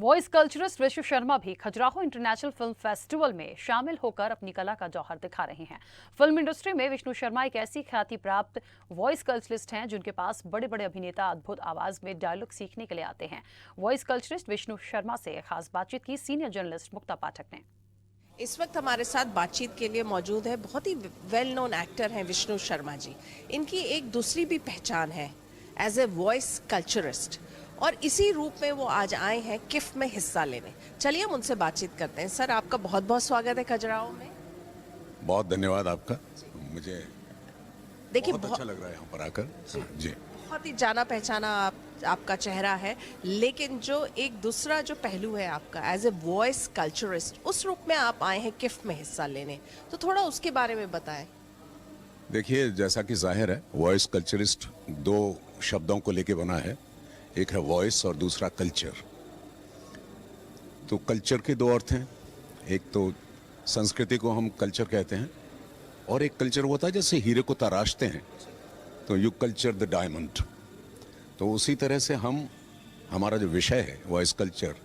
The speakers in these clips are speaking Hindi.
वॉइस कल्चरिस्ट विश्व शर्मा भी खजुराहो इंटरनेशनल फिल्म फेस्टिवल में शामिल होकर अपनी कला का जौहर दिखा रहे हैं। फिल्म इंडस्ट्री में विष्णु शर्मा एक ऐसी ख्याति प्राप्त वॉइस कल्चरिस्ट हैं जिनके पास बड़े बड़े अभिनेता अद्भुत आवाज में डायलॉग सीखने के लिए आते हैं। वॉइस कल्चरिस्ट विष्णु शर्मा से खास बातचीत की सीनियर जर्नलिस्ट मुक्ता पाठक ने। इस वक्त हमारे साथ बातचीत के लिए मौजूद है बहुत ही वेल नोन एक्टर हैं विष्णु शर्मा जी। इनकी एक दूसरी भी पहचान है एज ए वॉइस कल्चरिस्ट, और इसी रूप में वो आज आए हैं किफ में हिस्सा लेने। चलिए हम उनसे बातचीत करते हैं। सर, आपका बहुत बहुत स्वागत है खजुराहो में। बहुत धन्यवाद आपका। मुझे देखिए बहुत अच्छा लग रहा है यहाँ पर आकर जी। बहुत ही जाना पहचाना आपका चेहरा है, लेकिन जो एक दूसरा जो पहलू है आपका एज ए वॉइस कल्चरिस्ट, उस रूप में आप आए हैं किफ में हिस्सा लेने, तो थोड़ा उसके बारे में बताएं। देखिए, जैसा कि जाहिर है, वॉइस कल्चरिस्ट दो शब्दों को लेके बना है। एक है वॉइस और दूसरा कल्चर। तो कल्चर के दो अर्थ हैं। एक तो संस्कृति को हम कल्चर कहते हैं, और एक कल्चर होता है जैसे हीरे को तराशते हैं तो यू कल्चर द डायमंड। तो उसी तरह से हमारा जो विषय है वॉइस कल्चर,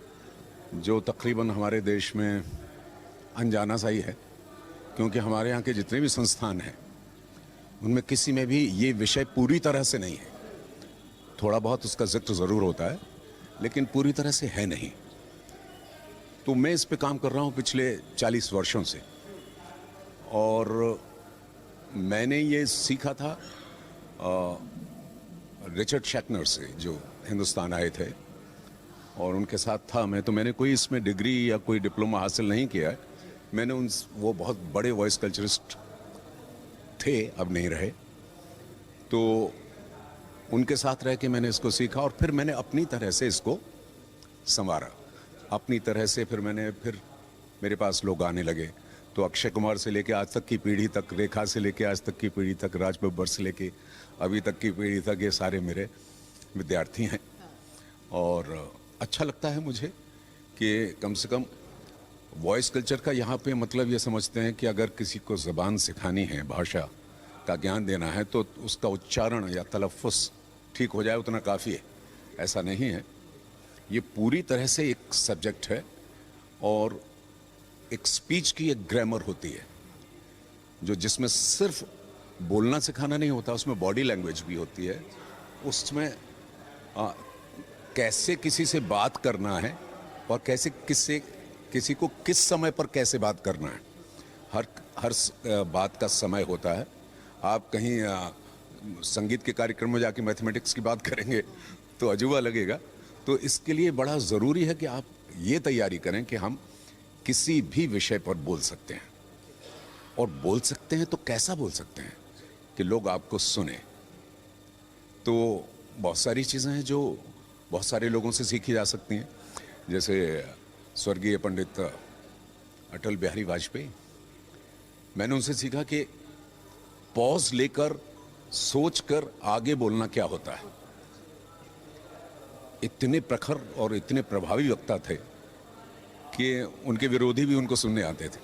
जो तकरीबन हमारे देश में अनजाना सा ही है, क्योंकि हमारे यहाँ के जितने भी संस्थान हैं उनमें किसी में भी ये विषय पूरी तरह से नहीं है। थोड़ा बहुत उसका जिक्र ज़रूर होता है, लेकिन पूरी तरह से है नहीं। तो मैं इस पे काम कर रहा हूँ पिछले 40 वर्षों से, और मैंने ये सीखा था रिचर्ड शेकनर से, जो हिंदुस्तान आए थे, और उनके साथ था मैं। तो मैंने कोई इसमें डिग्री या कोई डिप्लोमा हासिल नहीं किया है। मैंने वो बहुत बड़े वॉइस कल्चरिस्ट थे, अब नहीं रहे, तो उनके साथ रह के मैंने इसको सीखा, और फिर मैंने अपनी तरह से इसको संवारा अपनी तरह से। फिर मेरे पास लोग आने लगे, तो अक्षय कुमार से लेके आज तक की पीढ़ी तक, रेखा से लेके आज तक की पीढ़ी तक, राज बब्बर से लेके अभी तक की पीढ़ी तक, ये सारे मेरे विद्यार्थी हैं। और अच्छा लगता है मुझे कि कम से कम वॉइस कल्चर का यहाँ पे मतलब ये समझते हैं कि अगर किसी को ज़बान सिखानी है, भाषा का ज्ञान देना है, तो उसका उच्चारण या तलफ़्फ़ुज़ ठीक हो जाए उतना काफ़ी है। ऐसा नहीं है, ये पूरी तरह से एक सब्जेक्ट है, और एक स्पीच की एक ग्रामर होती है, जिसमें सिर्फ बोलना सिखाना नहीं होता, उसमें बॉडी लैंग्वेज भी होती है। उसमें कैसे किसी से बात करना है, और कैसे किसी को किस समय पर कैसे बात करना है। हर बात का समय होता है। आप कहीं संगीत के कार्यक्रम में जाके मैथमेटिक्स की बात करेंगे तो अजूबा लगेगा। तो इसके लिए बड़ा ज़रूरी है कि आप ये तैयारी करें कि हम किसी भी विषय पर बोल सकते हैं, और बोल सकते हैं तो कैसा बोल सकते हैं कि लोग आपको सुने। तो बहुत सारी चीज़ें हैं जो बहुत सारे लोगों से सीखी जा सकती हैं, जैसे स्वर्गीय पंडित अटल बिहारी वाजपेयी। मैंने उनसे सीखा कि पॉज लेकर सोचकर आगे बोलना क्या होता है। इतने प्रखर और इतने प्रभावी वक्ता थे कि उनके विरोधी भी उनको सुनने आते थे।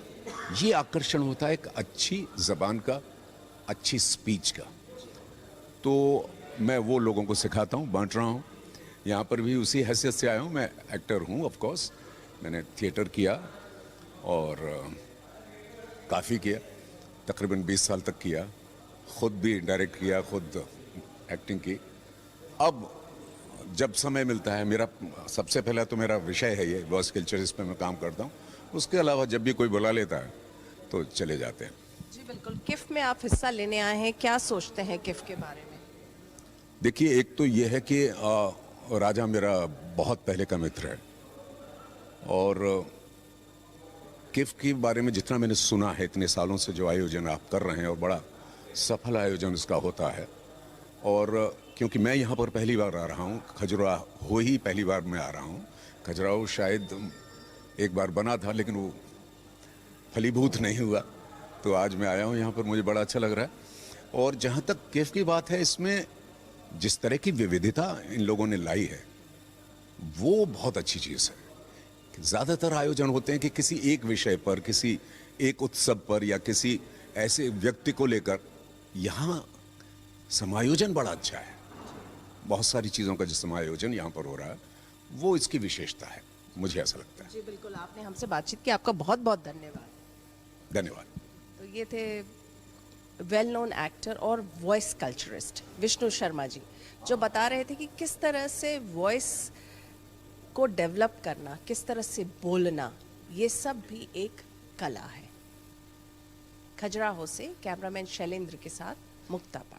ये आकर्षण होता है एक अच्छी जबान का, अच्छी स्पीच का। तो मैं वो लोगों को सिखाता हूँ, बांट रहा हूँ। यहाँ पर भी उसी हैसियत से आया हूँ। मैं एक्टर हूँ, ऑफ कोर्स। मैंने थिएटर किया और काफ़ी किया, तकरीबन 20 साल तक किया। खुद भी डायरेक्ट किया, खुद एक्टिंग की। अब जब समय मिलता है, मेरा सबसे पहला तो मेरा विषय है ये वॉइस कल्चर, इस पर मैं काम करता हूँ। उसके अलावा जब भी कोई बुला लेता है तो चले जाते हैं। जी बिल्कुल। किफ में आप हिस्सा लेने आए हैं, क्या सोचते हैं किफ के बारे में? देखिए, एक तो ये है कि राजा मेरा बहुत पहले का मित्र है, और किफ के बारे में जितना मैंने सुना है इतने सालों से, जो आयोजन आप कर रहे हैं, और बड़ा सफल आयोजन इसका होता है। और क्योंकि मैं यहाँ पर पहली बार आ रहा हूँ, खजुराहो ही पहली बार मैं आ रहा हूँ। खजुराहो शायद एक बार बना था, लेकिन वो फलीभूत नहीं हुआ। तो आज मैं आया हूँ यहाँ पर, मुझे बड़ा अच्छा लग रहा है। और जहाँ तक किफ की बात है, इसमें जिस तरह की विविधता इन लोगों ने लाई है, वो बहुत अच्छी चीज़ है। ज़्यादातर आयोजन होते हैं कि किसी एक विषय पर, किसी एक उत्सव पर, या किसी ऐसे व्यक्ति को लेकर। यहाँ समायोजन बड़ा अच्छा है। बहुत सारी चीज़ों का जो समायोजन यहाँ पर हो रहा है, वो इसकी विशेषता है। मुझे ऐसा लगता है। जी बिल्कुल, आपने हमसे बातचीत की, आपका बहुत बहुत धन्यवाद। धन्यवाद। तो ये थे वेल नोन एक्टर और वॉइस कल्चरिस्ट विष्णु शर्मा जी, जो बता रहे थे कि किस तरह से वॉइस को डेवलप करना, किस तरह से बोलना, ये सब भी एक कला है। खजुराहो से कैमरामैन शैलेंद्र के साथ मुक्ता पाल।